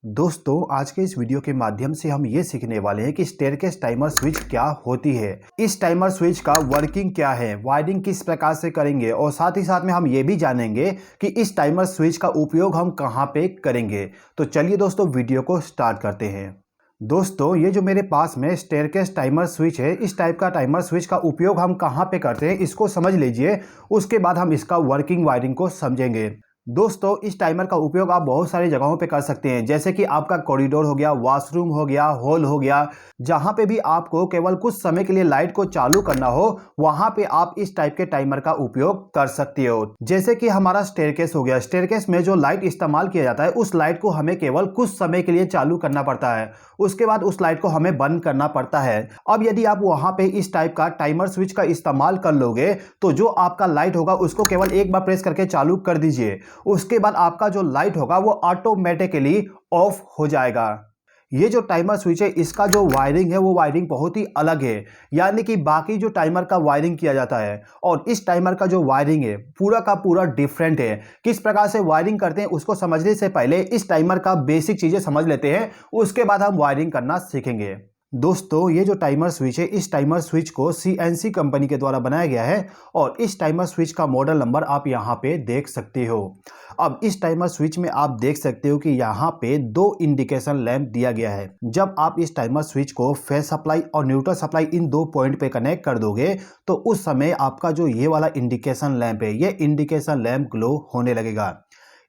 दोस्तों आज के इस वीडियो के माध्यम से हम ये सीखने वाले हैं कि स्टेयरकेस टाइमर स्विच क्या होती है, इस टाइमर स्विच का वर्किंग क्या है, वायरिंग किस प्रकार से करेंगे और साथ ही साथ में हम ये भी जानेंगे कि इस टाइमर स्विच का उपयोग हम कहाँ पे करेंगे। तो चलिए दोस्तों वीडियो को स्टार्ट करते हैं। दोस्तों ये जो मेरे पास में स्टेयरकेस टाइमर स्विच है, इस टाइप का टाइमर स्विच का उपयोग हम कहाँ पे करते हैं इसको समझ लीजिए, उसके बाद हम इसका वर्किंग वायरिंग को समझेंगे। दोस्तों इस टाइमर का उपयोग आप बहुत सारी जगहों पे कर सकते हैं, जैसे कि आपका कॉरिडोर हो गया, वॉशरूम हो गया, हॉल हो गया, जहां पे भी आपको केवल कुछ समय के लिए लाइट को चालू करना हो वहां पे आप इस टाइप के टाइमर का उपयोग कर सकते हो। जैसे कि हमारा स्टेयरकेस हो गया, स्टेयरकेस में जो लाइट इस्तेमाल किया जाता है उस लाइट को हमें केवल कुछ समय के लिए चालू करना पड़ता है, उसके बाद उस लाइट को हमें बंद करना पड़ता है। अब यदि आप वहां पे इस टाइप का टाइमर स्विच का इस्तेमाल कर लोगे तो जो आपका लाइट होगा उसको केवल एक बार प्रेस करके चालू कर दीजिए, उसके बाद आपका जो लाइट होगा वो ऑटोमेटिकली ऑफ हो जाएगा। ये जो टाइमर स्विच है इसका जो वायरिंग है वो वायरिंग बहुत ही अलग है, यानी कि बाकी जो टाइमर का वायरिंग किया जाता है और इस टाइमर का जो वायरिंग है पूरा का पूरा डिफरेंट है। किस प्रकार से वायरिंग करते हैं उसको समझने से पहले इस टाइमर का बेसिक चीजें समझ लेते हैं, उसके बाद हम वायरिंग करना सीखेंगे। दोस्तों ये जो टाइमर स्विच है इस टाइमर स्विच को CNC कंपनी के द्वारा बनाया गया है और इस टाइमर स्विच का मॉडल नंबर आप यहाँ पे देख सकते हो। अब इस टाइमर स्विच में आप देख सकते हो कि यहाँ पे दो इंडिकेशन लैंप दिया गया है। जब आप इस टाइमर स्विच को फेस सप्लाई और न्यूट्रल सप्लाई इन दो पॉइंट पे कनेक्ट कर दोगे तो उस समय आपका जो ये वाला इंडिकेशन लैंप है ये इंडिकेशन लैंप ग्लो होने लगेगा।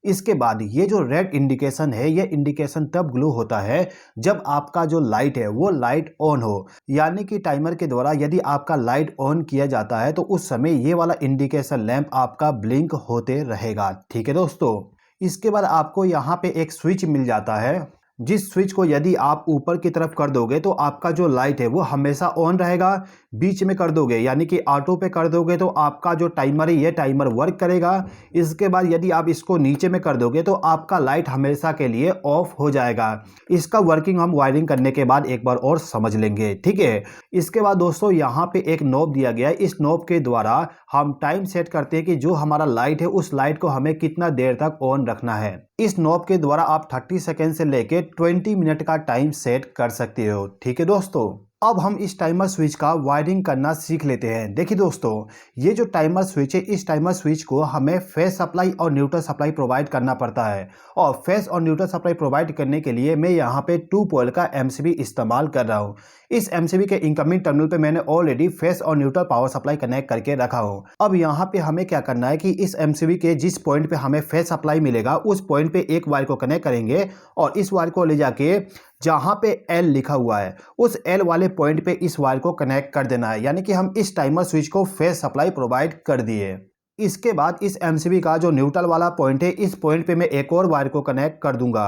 इसके बाद ये जो रेड इंडिकेशन है ये इंडिकेशन तब ग्लो होता है जब आपका जो लाइट है वो लाइट ऑन हो, यानी कि टाइमर के द्वारा यदि आपका लाइट ऑन किया जाता है तो उस समय ये वाला इंडिकेशन लैंप आपका ब्लिंक होते रहेगा। ठीक है दोस्तों, इसके बाद आपको यहाँ पे एक स्विच मिल जाता है, जिस स्विच को यदि आप ऊपर की तरफ कर दोगे तो आपका जो लाइट है वो हमेशा ऑन रहेगा, बीच में कर दोगे यानी कि ऑटो पे कर दोगे तो आपका जो टाइमर है ये टाइमर वर्क करेगा। इसके बाद यदि आप इसको नीचे में कर दोगे तो आपका लाइट हमेशा के लिए ऑफ हो जाएगा। इसका वर्किंग हम वायरिंग करने के बाद एक बार और समझ लेंगे, ठीक है। इसके बाद दोस्तों यहाँ पे एक नॉब दिया गया है, इस नॉब के द्वारा हम टाइम सेट करते हैं कि जो हमारा लाइट है उस लाइट को हमें कितना देर तक ऑन रखना है। इस नॉब के द्वारा आप 30 सेकेंड से लेके 20 मिनट का टाइम सेट कर सकते हो। ठीक है दोस्तों, अब हम इस टाइमर स्विच का वायरिंग करना सीख लेते हैं। देखिए दोस्तों ये जो टाइमर स्विच है इस टाइमर स्विच को हमें फेस सप्लाई और न्यूट्रल सप्लाई प्रोवाइड करना पड़ता है और फेस और न्यूट्रल सप्लाई प्रोवाइड करने के लिए मैं यहाँ पे 2 पोल का MCB इस्तेमाल कर रहा हूँ। इस MCB के इनकमिंग टर्मिनल पे मैंने ऑलरेडी फेस और न्यूट्रल पावर सप्लाई कनेक्ट करके रखा हूँ। अब यहाँ पे हमें क्या करना है कि इस MCB के जिस पॉइंट पे हमें फेस सप्लाई मिलेगा उस पॉइंट पे एक वायर को कनेक्ट करेंगे और इस वायर को ले जाके जहां पे L लिखा हुआ है उस L वाले पॉइंट पे इस वायर को कनेक्ट कर देना है, यानी कि हम इस टाइमर स्विच को फेस सप्लाई प्रोवाइड कर दिए। इसके बाद इस MCB का जो न्यूट्रल वाला पॉइंट है इस पॉइंट पे मैं एक और वायर को कनेक्ट कर दूंगा।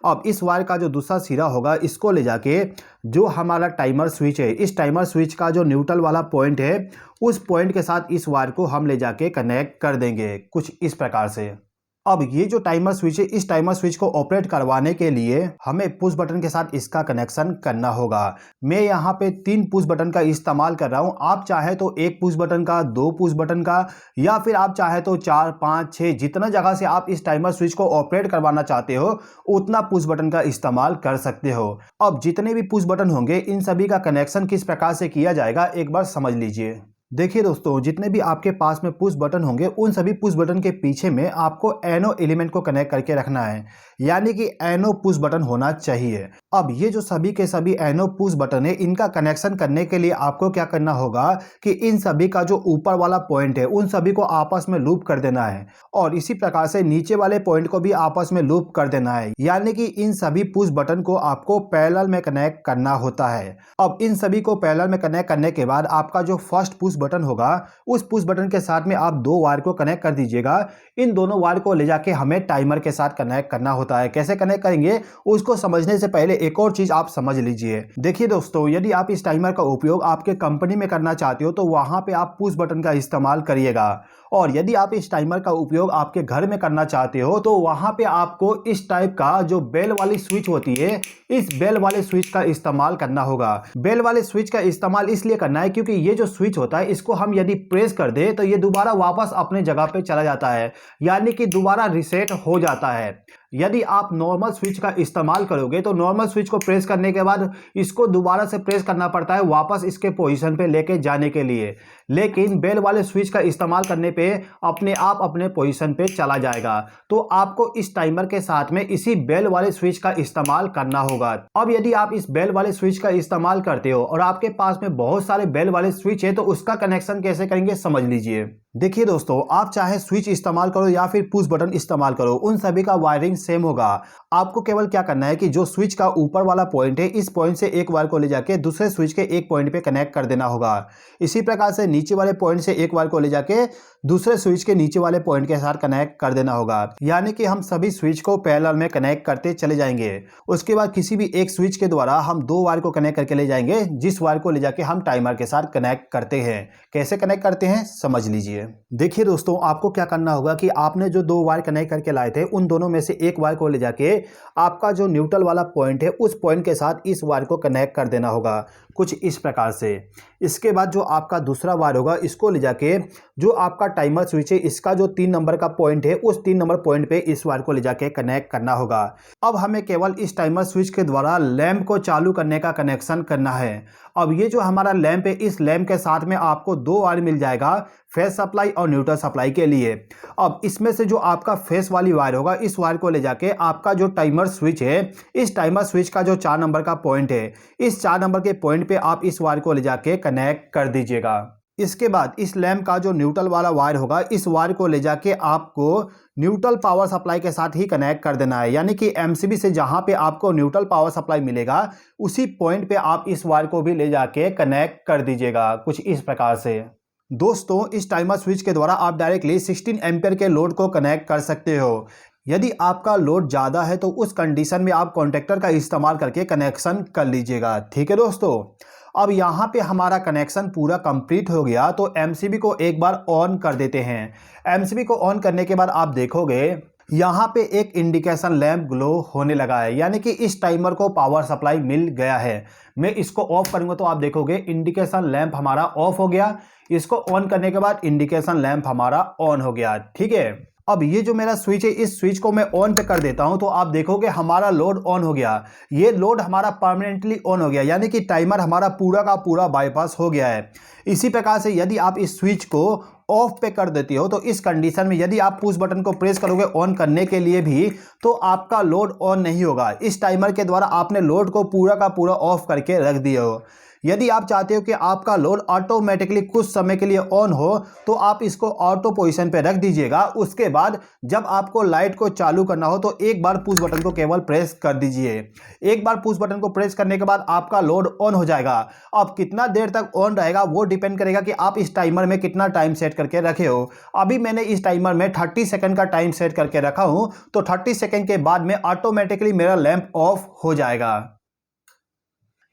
अब इस वायर का जो दूसरा सिरा होगा इसको ले जाके जो हमारा टाइमर स्विच है इस टाइमर स्विच का जो न्यूट्रल वाला पॉइंट है उस पॉइंट के साथ इस वायर को हम ले जाके कनेक्ट कर देंगे कुछ इस प्रकार से। अब ये जो टाइमर स्विच है इस टाइमर स्विच को ऑपरेट करवाने के लिए हमें पुश बटन के साथ इसका कनेक्शन करना होगा। मैं यहाँ पे 3 पुश बटन का इस्तेमाल कर रहा हूँ, आप चाहे तो 1 पुश बटन का, 2 पुश बटन का या फिर आप चाहे तो 4, 5, 6 जितना जगह से आप इस टाइमर स्विच को ऑपरेट करवाना चाहते हो उतना पुश बटन का इस्तेमाल कर सकते हो। अब जितने भी पुश बटन होंगे इन सभी का कनेक्शन किस प्रकार से किया जाएगा एक बार समझ लीजिए। देखिए दोस्तों जितने भी आपके पास में पुश बटन होंगे उन सभी पुश बटन के पीछे में आपको एनो एलिमेंट को कनेक्ट करके रखना है, यानी कि एनो पुश बटन होना चाहिए। अब ये जो सभी के सभी एनो पुश बटन है इनका कनेक्शन करने के लिए आपको क्या करना होगा कि इन सभी का जो ऊपर वाला पॉइंट है उन सभी को आपस में लूप कर देना है और इसी प्रकार से नीचे वाले पॉइंट को भी आपस में लूप कर देना है, यानी कि इन सभी पुश बटन को आपको पैरेलल में कनेक्ट करना होता है। अब इन सभी को पैरेलल में कनेक्ट करने के बाद आपका जो फर्स्ट पुश बटन होगा उस पुश बटन के साथ में आप 2 वायर को कनेक्ट कर दीजिएगा। इन दोनों वायर को ले जाके हमें टाइमर के साथ कनेक्ट करना होता है। कैसे कनेक्ट करेंगे उसको समझने से पहले एक और चीज आप समझ लीजिए। देखिए दोस्तों यदि आप इस टाइमर का उपयोग आपके कंपनी में करना चाहते हो तो वहां पे आप पुश बटन का इस्तेमाल करिएगा और यदि आप इस टाइमर का उपयोग आपके घर में करना चाहते हो तो वहां पे आपको इस टाइप का जो बेल वाली स्विच होती है इस बेल वाले स्विच का इस्तेमाल करना होगा। बेल वाले स्विच का इस्तेमाल इसलिए करना है क्योंकि ये जो स्विच होता है इसको हम यदि प्रेस कर दे तो ये दोबारा वापस अपने जगह पे चला जाता है, यानी कि दोबारा रिसेट हो जाता है। यदि आप नॉर्मल स्विच का इस्तेमाल करोगे तो नॉर्मल स्विच को प्रेस करने के बाद इसको दोबारा से प्रेस करना पड़ता है वापस इसके पोजीशन पे लेके जाने के लिए, लेकिन बेल वाले स्विच का इस्तेमाल करने पे अपने आप अपने पोजीशन पे चला जाएगा। तो आपको इस टाइमर के साथ में इसी बेल वाले स्विच का इस्तेमाल करना होगा। अब यदि आप इस बेल वाले स्विच का इस्तेमाल करते हो और आपके पास में बहुत सारे बेल वाले स्विच है तो उसका कनेक्शन कैसे करेंगे समझ लीजिए। देखिए दोस्तों, आप चाहे स्विच इस्तेमाल करो या फिर पुश बटन इस्तेमाल करो, उन सभी का वायरिंग सेम होगा। आपको केवल क्या करना है कि जो स्विच का ऊपर वाला पॉइंट है, इस पॉइंट से एक वायर को ले जाके दूसरे स्विच के एक पॉइंट पे कनेक्ट कर देना होगा। इसी प्रकार से नीचे वाले पॉइंट से एक वायर को ले जाके दूसरे स्विच के नीचे वाले पॉइंट के साथ कनेक्ट कर देना होगा। यानी कि हम सभी स्विच को पैरेलल में कनेक्ट करते चले जाएंगे। उसके बाद किसी भी एक स्विच के द्वारा हम दो वायर को कनेक्ट करके ले जाएंगे, जिस वायर को ले जाके हम टाइमर के साथ कनेक्ट करते हैं। कैसे कनेक्ट करते हैं समझ लीजिए। देखिए दोस्तों, आपको क्या करना होगा कि आपने जो दो वायर कनेक्ट करके लाए थे उन दोनों में से एक वायर को ले जाके आपका जो न्यूट्रल वाला पॉइंट है उस पॉइंट के साथ इस वायर को कनेक्ट कर देना होगा कुछ इस प्रकार से। इसके बाद जो आपका दूसरा वायर होगा इसको ले जाके जो आपका टाइमर स्विच है इसका जो 3 नंबर का पॉइंट है उस 3 नंबर पॉइंट पे इस वायर को ले जाके कनेक्ट करना होगा। अब हमें केवल इस टाइमर स्विच के द्वारा लैंप को चालू करने का कनेक्शन करना है। अब ये जो हमारा लैंप है, इस लैंप के साथ में आपको दो वायर मिल जाएगा, फेस सप्लाई और न्यूट्रल सप्लाई के लिए। अब इसमें से जो आपका फेस वाली वायर होगा, इस वायर को ले जाके आपका जो टाइमर स्विच है, इस टाइमर स्विच का जो 4 नंबर का पॉइंट है, इस 4 नंबर के पॉइंट पे आप इस वायर को ले जाके कनेक्ट कर दीजिएगा। इसके बाद इस लैंप का जो न्यूट्रल वाला वायर होगा, इस वायर को ले जाके आपको न्यूट्रल पावर सप्लाई के साथ ही कनेक्ट कर देना है। यानी कि एमसीबी से जहां पे आपको न्यूट्रल पावर सप्लाई मिलेगा उसी पॉइंट पे आप इस वायर को भी ले जाके कनेक्ट कर दीजिएगा कुछ इस प्रकार से। दोस्तों, इस टाइमर स्विच के द्वारा आप डायरेक्टली 16 एम्पियर के लोड को कनेक्ट कर सकते हो। यदि आपका लोड ज़्यादा है तो उस कंडीशन में आप कॉन्टेक्टर का इस्तेमाल करके कनेक्शन कर लीजिएगा। ठीक है दोस्तों, अब यहाँ पे हमारा कनेक्शन पूरा कंप्लीट हो गया तो एमसीबी को एक बार ऑन कर देते हैं। एमसीबी को ऑन करने के बाद आप देखोगे यहाँ पे एक इंडिकेशन लैंप ग्लो होने लगा है, यानी कि इस टाइमर को पावर सप्लाई मिल गया है। मैं इसको ऑफ करूंगा तो आप देखोगे इंडिकेशन लैंप हमारा ऑफ हो गया। इसको ऑन करने के बाद इंडिकेशन लैंप हमारा ऑन हो गया। ठीक है, अब ये जो मेरा स्विच है, इस स्विच को मैं ऑन पे कर देता हूं तो आप देखोगे हमारा लोड ऑन हो गया। ये लोड हमारा परमानेंटली ऑन हो गया, यानी कि टाइमर हमारा पूरा का पूरा बाईपास हो गया है। इसी प्रकार से यदि आप इस स्विच को ऑफ पे कर देती हो तो इस कंडीशन में यदि आप पुश बटन को प्रेस करोगे ऑन करने के लिए भी तो आपका लोड ऑन नहीं होगा। इस टाइमर के द्वारा आपने लोड को पूरा का पूरा ऑफ करके रख दिया हो। यदि आप चाहते हो कि आपका लोड ऑटोमेटिकली कुछ समय के लिए ऑन हो तो आप इसको ऑटो पोजीशन पे रख दीजिएगा। उसके बाद जब आपको लाइट को चालू करना हो तो एक बार पुश बटन को केवल प्रेस कर दीजिए। एक बार पुश बटन को प्रेस करने के बाद आपका लोड ऑन हो जाएगा। अब कितना देर तक ऑन रहेगा वो डिपेंड करेगा कि आप इस टाइमर में कितना टाइम सेट करके रखे हो। अभी मैंने इस टाइमर में 30 सेकंड का टाइम सेट करके रखा हूं तो 30 सेकंड के बाद में ऑटोमेटिकली मेरा लैंप ऑफ हो जाएगा।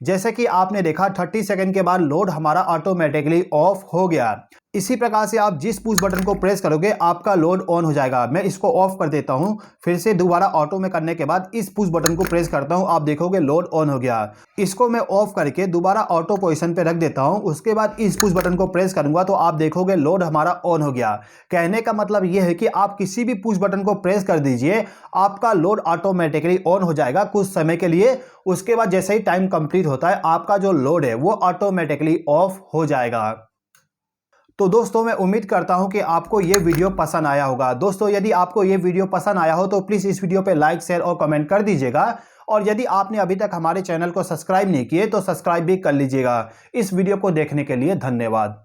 जैसे कि आपने देखा 30 सेकंड के बाद लोड हमारा ऑटोमेटिकली ऑफ हो गया। इसी प्रकार से आप जिस पुश बटन को प्रेस करोगे आपका लोड ऑन हो जाएगा। मैं इसको ऑफ कर देता हूं, फिर से दोबारा ऑटो में करने के बाद इस पुश बटन को प्रेस करता हूं, आप देखोगे लोड ऑन हो गया। इसको मैं ऑफ करके दोबारा ऑटो पोजीशन पे रख देता हूं। उसके बाद इस पुश बटन को प्रेस करूंगा तो आप देखोगे लोड हमारा ऑन हो गया। कहने का मतलब यह है कि आप किसी भी पुश बटन को प्रेस कर दीजिए, आपका लोड ऑटोमेटिकली ऑन हो जाएगा कुछ समय के लिए। उसके बाद जैसे ही टाइम कंप्लीट होता है आपका जो लोड है वो ऑटोमेटिकली ऑफ हो जाएगा। तो दोस्तों, मैं उम्मीद करता हूं कि आपको ये वीडियो पसंद आया होगा। दोस्तों, यदि आपको ये वीडियो पसंद आया हो तो प्लीज़ इस वीडियो पे लाइक, शेयर और कमेंट कर दीजिएगा। और यदि आपने अभी तक हमारे चैनल को सब्सक्राइब नहीं किए तो सब्सक्राइब भी कर लीजिएगा। इस वीडियो को देखने के लिए धन्यवाद।